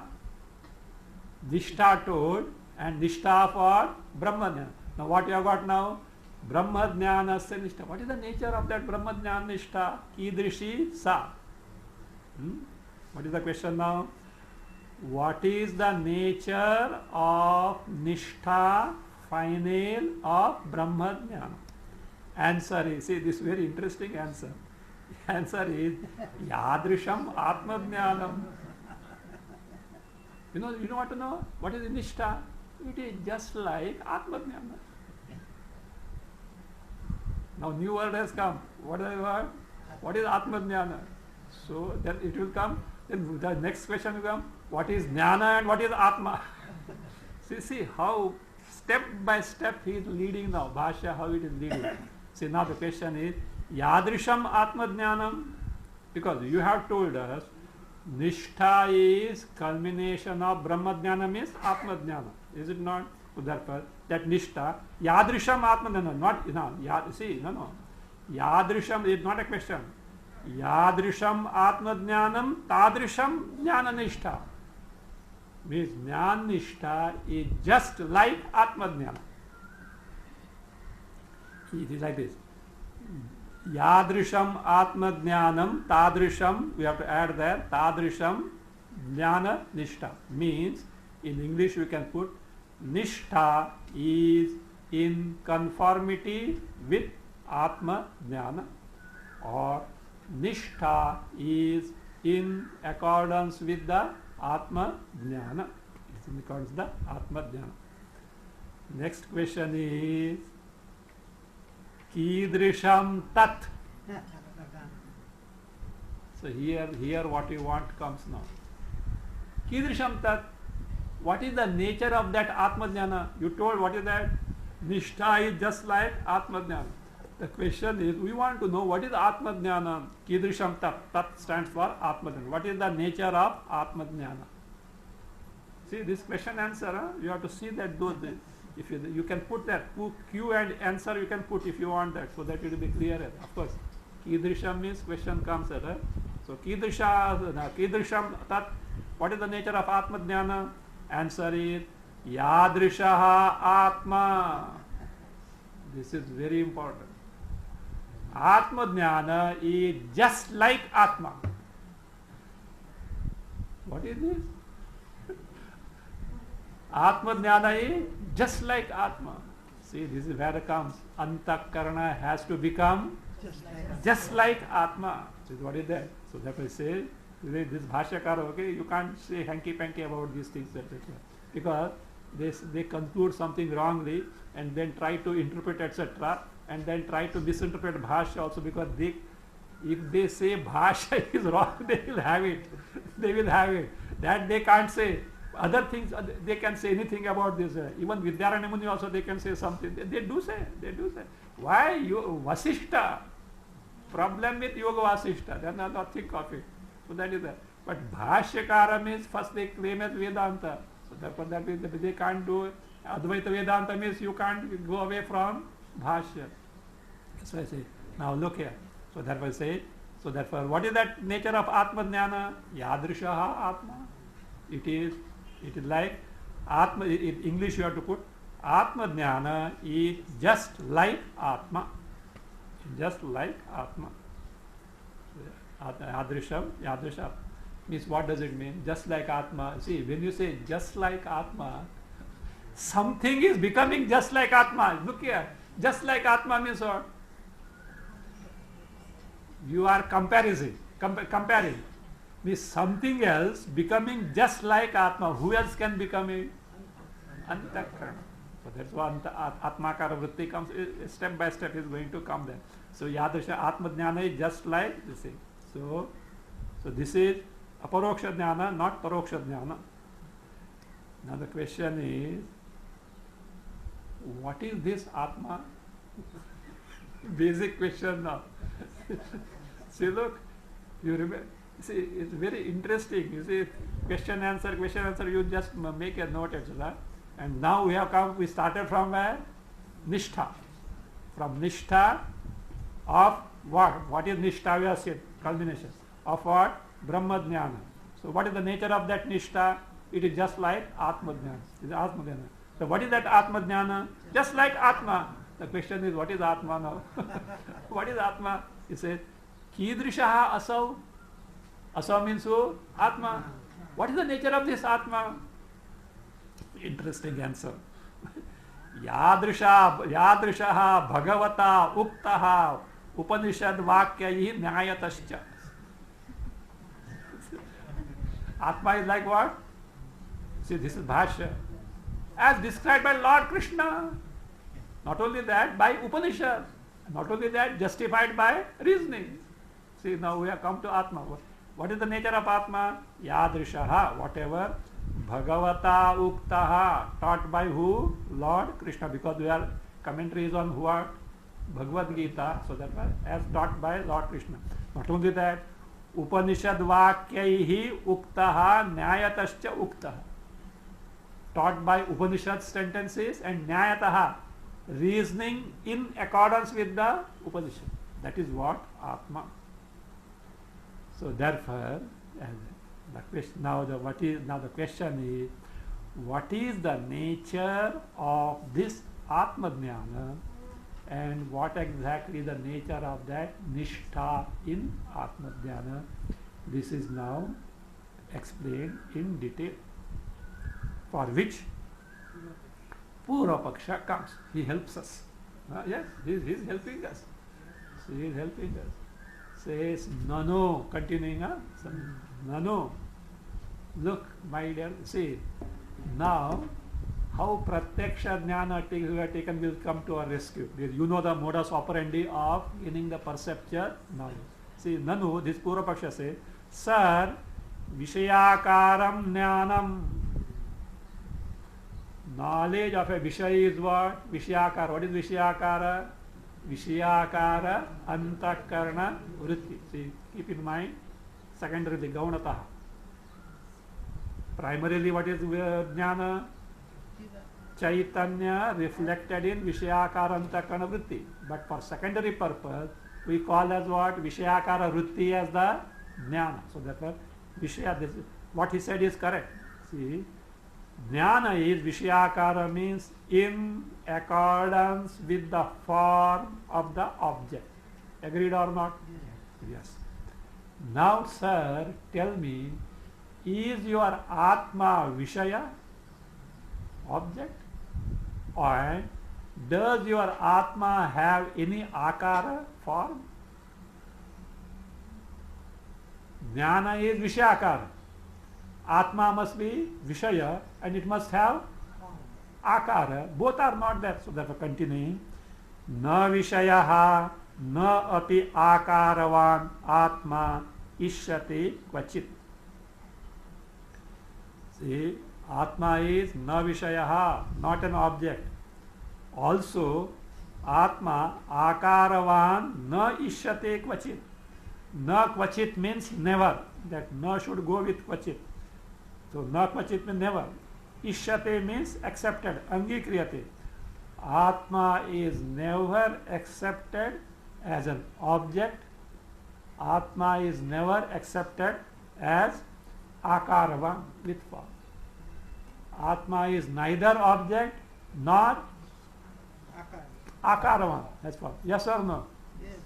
Nishtha told and nishtha for Brahma Jnana. Now what you have got now? Brahma Jnana se nishtha. What is the nature of that Brahma Jnana nishtha? Kidrishi sa. What is the question now? What is the nature of nishtha final of Brahma Jnana? Answer is, see this very interesting answer. Answer is Yadrisham Atma Jnanam. You don't want to know what is nishtha? It is just like Atma Jnana. Now new word has come. What is the word? What is Atma Jnana? So then it will come. Then the next question will come. What is Jnana and what is Atma? see how step by step he is leading now. Bhashya, how it is leading. See now the question is Yadrisham Atma Jnanam. Because you have told us Nishtha is culmination of Brahma Jnana means Atma Jnana. Is it not? So therefore, that Nishtha, Yadrisham Atma Jnana, not, no, Yadrisham is not a question. Yadrisham Atma Jnanam, Tadrisham Jnana Nishtha. Means Jnana Nishtha is just like Atma Jnana. It is like this. Yadrisham Atma Jnanam, Tadrisham, we have to add there, Tadrisham Jnana Nishtha. Means, in English we can put, Nishtha is in conformity with Atma Jnana, or Nishtha is in accordance with the Atma Jnana. It's in accordance with the Atma Jnana. Next question is, Kidrisham tat. So here what you want comes now. Kidrisham tat. What is the nature of that Atma Jnana? You told what is that? Nishtha is just like Atma Jnana. The question is, we want to know what is Atma Jnana. Kidrisham tat. Tat stands for Atma Jnana. What is the nature of Atma Jnana? See this question answer, you have to see that those. If you can put that Q and answer you can put if you want that, so that it will be clearer. Of course, Kidrisham means question comes at right? So Kidrisham tat. What is the nature of Atma Jnana? Answer is Yadrishaha Atma. This is very important. Atma Jnana is just like Atma. What is this? Atma Jnana is just like Atma. See, this is where it comes. Antakarana has to become just like Atma. So what is that? So therefore say, this Bhashyakara, okay, you can't say hanky-panky about these things, etc. Because they conclude something wrongly and then try to interpret, etc. and then try to misinterpret Bhashya also, because if they say Bhashya is wrong, they will have it. They will have it. That they can't say. Other things, they can say anything about this. Even Vidyaranya Muni also they can say something. They do say. Why? Vasishta. Problem with Yoga Vasishta. They are not think of it. So that is that. But Bhashyakara means first they claim as Vedanta. So therefore that is, they can't do Advaita Vedanta means you can't go away from Bhashya. So I say, now look here. So therefore I say, so therefore what is that nature of Atma Jnana? Yadrishaha Atma. It is like Atma, in English you have to put, Atma Jnana is just like Atma. Just like Atma. Yadrisha means what does it mean? Just like Atma. See, when you say just like Atma, something is becoming just like Atma. Look here. Just like Atma means what? You are comparing. Means something else becoming just like Atma. Who else can become it? Antakarana. So that's why Atmakara Vritti comes, step by step is going to come there. So Yadrisha Atma Jnana is just like this thing. So this is Aparoksha Jnana, not Paroksha Jnana. Now the question is, what is this Atma? Basic question now. See, look, you remember, see, it's very interesting. You see, question answer, you just make a note, etc. And now we started from where? Nishtha. From Nishtha of what? What is Nishtha? We have said, culmination. Of what? Brahma Jnana. So what is the nature of that Nishtha? It is just like Atma Jnana. It is Atma Jnana. So what is that Atma Jnana? Just like Atma. The question is, what is Atma now? What is Atma? He says, Kidrishaha Asau. Asau means who? Atma. What is the nature of this Atma? Interesting answer. Yadrishaha Bhagavata Uktaha Upanishad Vakyayi Nyayatascha. Atma is like what? See, this is Bhashya. As described by Lord Krishna. Not only that, by Upanishad. Not only that, justified by reasoning. See, now we have come to Atma. What is the nature of Atma? Yadrishaha, whatever. Bhagavata Uktaha, taught by who? Lord Krishna. Because we are commentaries on what? Bhagavad Gita. So that was as taught by Lord Krishna. Not only that, Upanishad Vakyaihi Uktaha Nyayatascha Uktaha. Taught by Upanishad sentences and Nyayataha, reasoning in accordance with the Upanishad. That is what Atma. So therefore, the question the question is, what is the nature of this Atma Jnana, and what exactly the nature of that Nishtha in Atma Jnana? This is now explained in detail, for which Purva Paksha comes. He helps us. Yes, he is helping us. So he is helping us. Says, Nano, continuing, Nano. Look, my dear, see, now how Pratyaksha Jnana we have taken will come to our rescue. You know the modus operandi of gaining the perceptual knowledge. See, Nanu, this Purva Paksha says, Sir, Vishayakaram Jnanam. Knowledge of a Vishaya is what? Vishayakara. What is Vishayakara? Vishayakara Antakarana Vritti. See, keep in mind, secondarily, Gaunataha. Primarily, what is Jnana? Chaitanya reflected in Vishayakara Antakarana Vritti. But for secondary purpose, we call as what? Vishayakara Vritti as the Jnana. So therefore, Vishaya, what he said is correct. See, Jnana is Vishayakara means in accordance with the form of the object. Agreed or not? Yes. Now, sir, tell me, is your Atma Vishaya object? Or does your Atma have any Akara form? Jnana is Vishayakara. Atma must be Vishaya and it must have Akara. Both are not there. So therefore continuing. Na Vishayaha na api Akaravan Atma Ishyate Kvachit. See, Atma is na Vishayaha, not an object. Also, Atma Akaravan na Ishyate Kvachit. Na Kvachit means never. That na should go with Kvachit. So, na kvachit means never. Ishyate means accepted, angikriyate. Atma is never accepted as an object. Atma is never accepted as akaravan with form. Atma is neither object nor akaravan as form. Yes or no? Yes.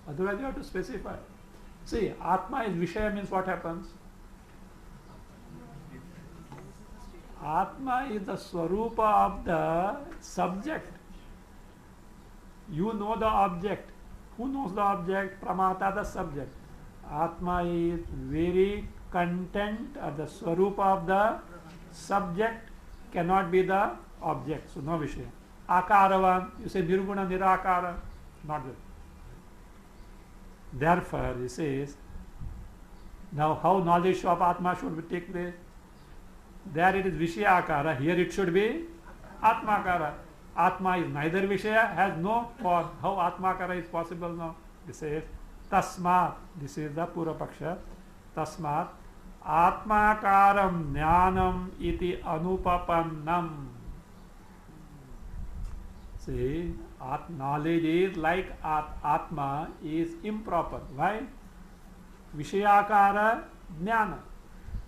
Otherwise you have to specify. See, Atma is Vishaya means what happens? Atma is the Swarupa of the subject. You know the object. Who knows the object? Pramata, the subject. Atma is very content or the Swarupa of the subject, cannot be the object. So no Vishaya. Akaravan, you say Nirguna, Nirakara, not good. Therefore, he says, now how knowledge of Atma should take place? There it is Vishayakara, here it should be Atmakara. Atma is neither Vishaya, has no form. How Atmakara is possible now? He says, Tasmat, this is the Purva Paksha, Tasmat, Atmakaram Jnanam iti Anupapannam. See, knowledge is like Atma is improper. Why? Vishayakara Jnana.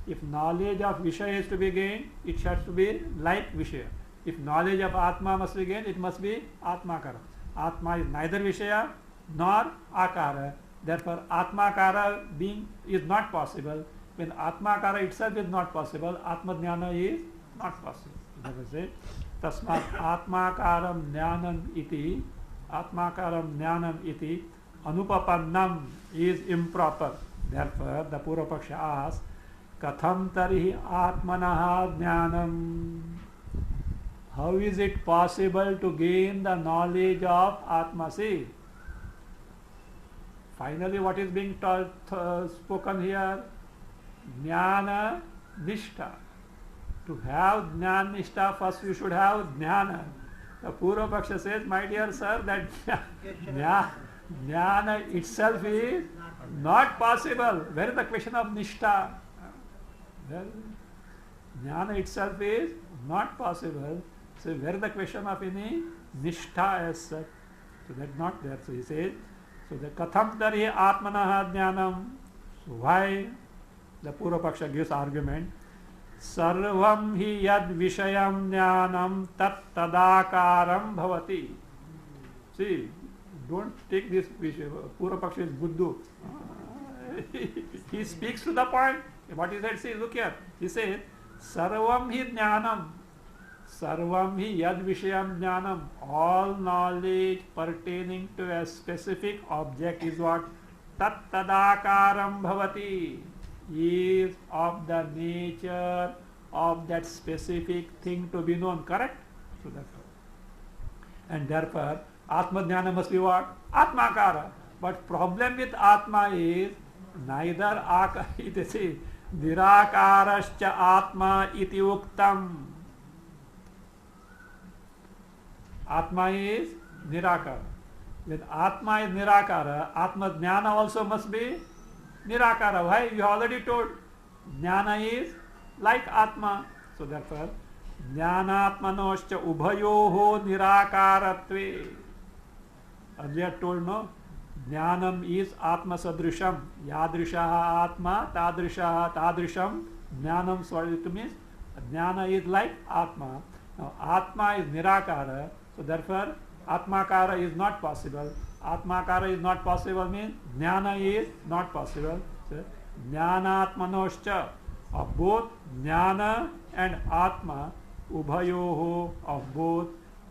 If knowledge of Vishaya is to be gained, it has to be like Vishaya. If knowledge of Atma must be gained, it must be Atmakara. Atma is neither Vishaya nor Akara. Therefore, Atmakara being is not possible. When Atmakara itself is not possible, Atma Jnana is not possible. That is it. Tasmat Atmakaram Jnanam iti, Atmakaram Jnanam iti, Anupapannam is improper. Therefore, the Purva Paksha asks, Katham tarihi Atmanaha Jnanam. How is it possible to gain the knowledge of Atma? See, finally what is being spoken here? Jnana Nishtha. To have Jnana Nishtha, first you should have Jnana. The Purva Paksha says, my dear sir, that Jnana itself is not possible. Where is the question of Nishtha? Well, Jnana itself is not possible. So where is the question of any Nishtha as such? So that's not there. So he says, so the Katham tari Atmanaha Jnanam. So why? The Purva Paksha gives argument. Sarvam hi yad vishayam jnanam tat tadakaram bhavati. See, don't take this Purva Paksha is Buddhu. He speaks to the point. What he said, see, look here. He said, Sarvam hi jnanam. Sarvam hi yad vishayam jnanam. All knowledge pertaining to a specific object is what? Tat tadakaram bhavati. Is of the nature of that specific thing to be known, correct? So that's all. And therefore, Atma Jnana must be what? Atmakara. But problem with Atma is neither Akara, it is Nirakarascha Atma iti uktam. Atma is Nirakara. When Atma is Nirakara, Atma Jnana also must be Nirakara. Why? You already told Jnana is like Atma. So therefore, Jnanatmanoscha ubhayoho nirakaratve. Earlier told no, Jnanam is Atma sadrisham. Yadrishaha Atma, tadrishaha tadrisham. Jnanam, so it means Jnana is like Atma. Now Atma is Nirakara. So therefore, Atmakara is not possible. Atmakara is not possible means Jnana is not possible. So, Jnanatmanoscha, of both Jnana and Atma, Ubhayoho, of both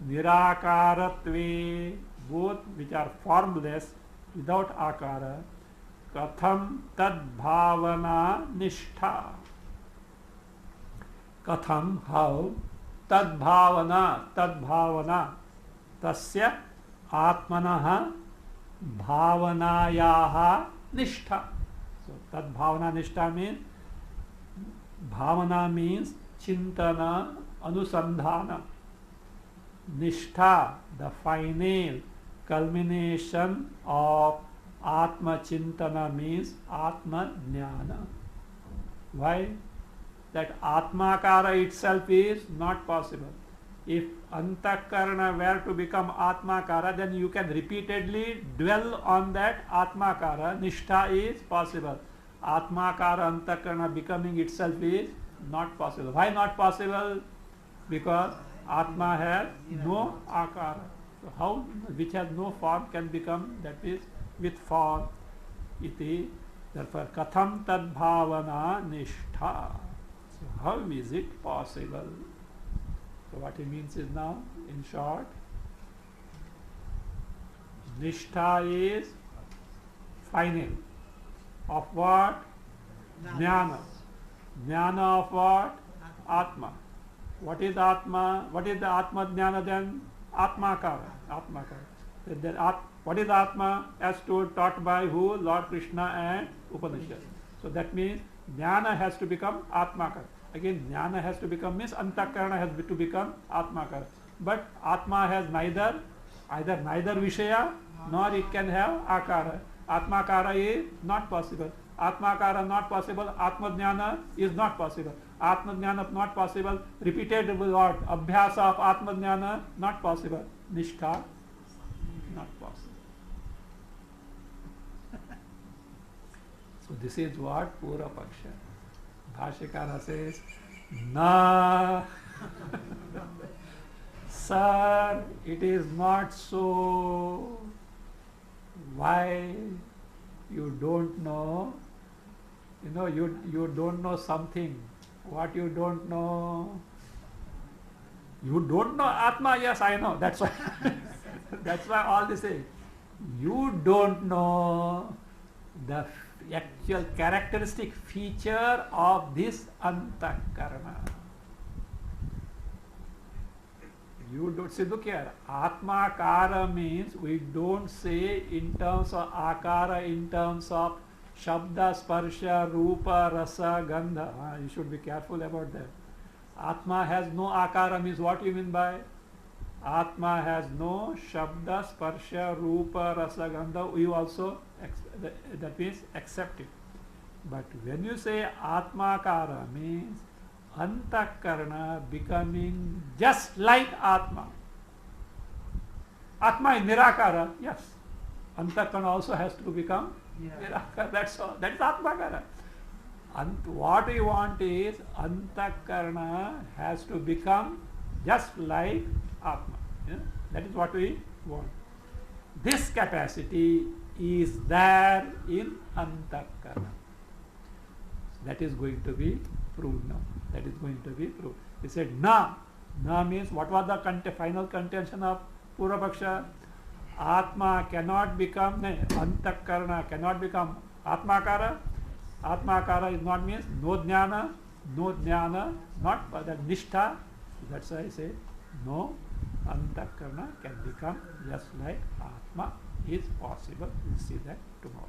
Nirakaratve, both which are formless without Akara, Katham tad bhavana nishtha. Katham, how? Tad bhavana, tasya Atmanaha bhavanayaha nishtha. So tad bhavana nishtha means, bhavana means chintana, anusandhana. Nishtha, the final culmination of Atma Chintana means Atma Jnana. Why? That Atmakara itself is not possible. If antakarana were to become atmakara, then you can repeatedly dwell on that atmakara. Nishtha is possible. Atmakara antakarana becoming itself is not possible. Why not possible? Because Atma has no akara. So how, which has no form, can become, that is, with form. Iti. Therefore, katham tad bhavana nishtha. So how is it possible? So what he means is now, in short, nishtha is final. Of what? Jnana. Jnana of what? Atma. What is Atma? What is the Atma Jnana then? Atmakara. Atmakara. What is Atma? As taught by who? Lord Krishna and Upanishad. So that means Jnana has to become Atmakara. Again, Jnana has to become, means Antakarana has to become Atmakara. But Atma has neither Vishaya nor it can have Akara. Atmakara is not possible. Atmakara not possible. Atma Jnana is not possible. Atma Jnana not possible. Repeated what? Abhyasa of Atma Jnana not possible. Nishtha not possible. So this is what Pura Paksha. Bhashikara says, Na. Sir, it is not so. Why? You don't know. You know, you don't know something. What you don't know? You don't know Atma. Yes, I know. That's why. That's why all this is. You don't know the actual characteristic feature of this antakarana. You don't see, look here, Atmakara means we don't say in terms of akara, in terms of shabda, sparsha, rupa, rasa, gandha. You should be careful about that. Atma has no akara means what you mean by? Atma has no shabda, sparsha, rupa, rasa, gandha. You also, that means accept it. But when you say Atmakara means Antakarana becoming just like Atma. Atma is Nirakara, yes. Antakarana also has to become Nirakara, that's all. That is Atmakara. What we want is Antakarana has to become just like Atma. Yeah? That is what we want. This capacity is there in Antakarana. That is going to be proved now. That is going to be proved. He said, Na. Na means, what was the final contention of Purvapaksha? Atma cannot become, Antakarana cannot become Atmakara. Atmakara is not means no jnana, not but that nishtha. That's why I say, no, Antakarana can become just like Atma is possible. We'll see that tomorrow.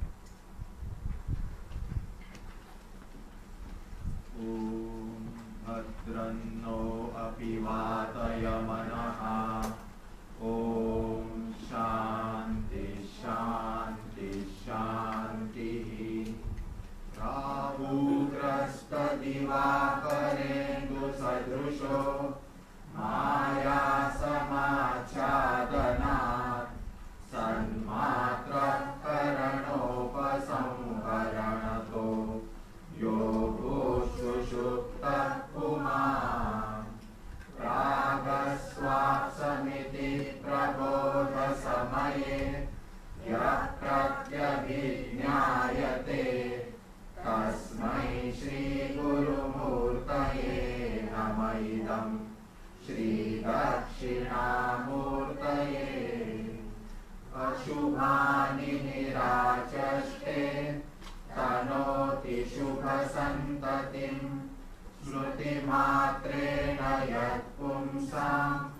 Bhadranno apivataya manaha. Om Shanti Shanti Shanti. Rahugrasta divakarendu sadrusho maya samachadanat sanmatra karanopasamharanato yogo sushupta kumam ragaswapsamiti prabodha samaye yapratyabhinyayate tasmai Shri Guru Murtaye Namaidam Shri Dakshinamurtaye Ashubhani Nirachaste Tanoti Shubha Santatim Shruti Matrena Yat Pumsam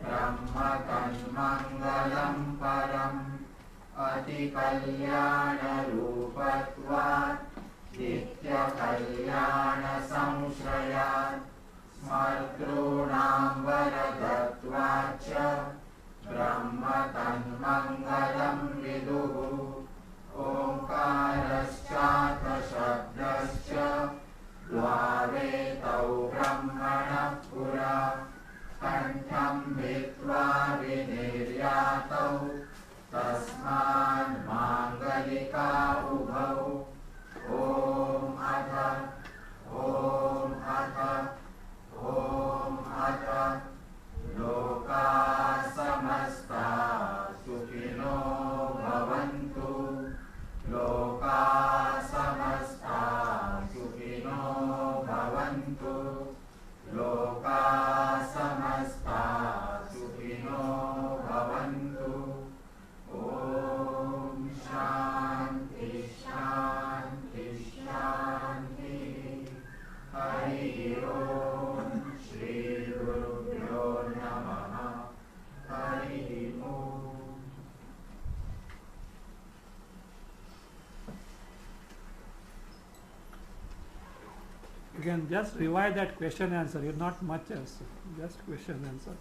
Brahmatan Mangalam Param Ati Kalyana Rupatvat Nitya Kalyana Samshrayat Smartrunam Varadatvacha Brahmatan Mangalam Viduhu Omkaraschata Shabdascha Dvavetau Brahmana Pura Kantham Hari Om. Shri Gurubhyo Namaha. Hari Om. You can just revise that question answer, not much else. Just question answer.